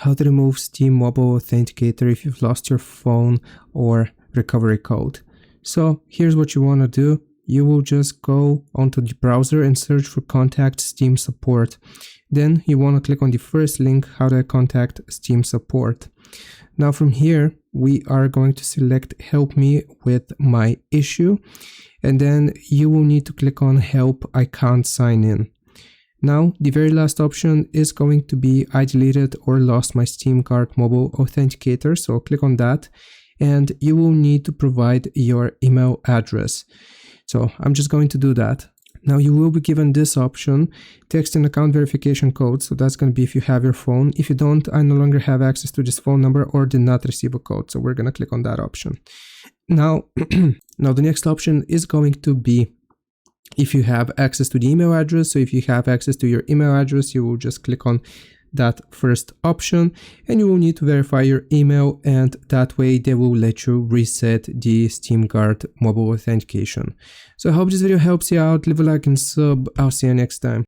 how to remove Steam Mobile Authenticator if you've lost your phone or recovery code. So here's what you want to do. You will just go onto the browser and search for Contact Steam Support. Then you want to click on the first link, how do I contact Steam Support. Now from here, we are going to select Help Me with my issue. And then you will need to click on Help, I can't sign in. Now, the very last option is going to be I deleted or lost my Steam card mobile authenticator. So click on that and you will need to provide your email address. So I'm just going to do that. Now you will be given this option, text and account verification code. So that's going to be if you have your phone. If you don't, I no longer have access to this phone number or did not receive a code. So we're going to click on that option. Now, now the next option is going to be if you have access to the email address. So if you have access to your email address, you will just click on that first option and you will need to verify your email, and that way they will let you reset the Steam card mobile authentication. So I hope this video helps you out. Leave a like and sub. I'll see you next time.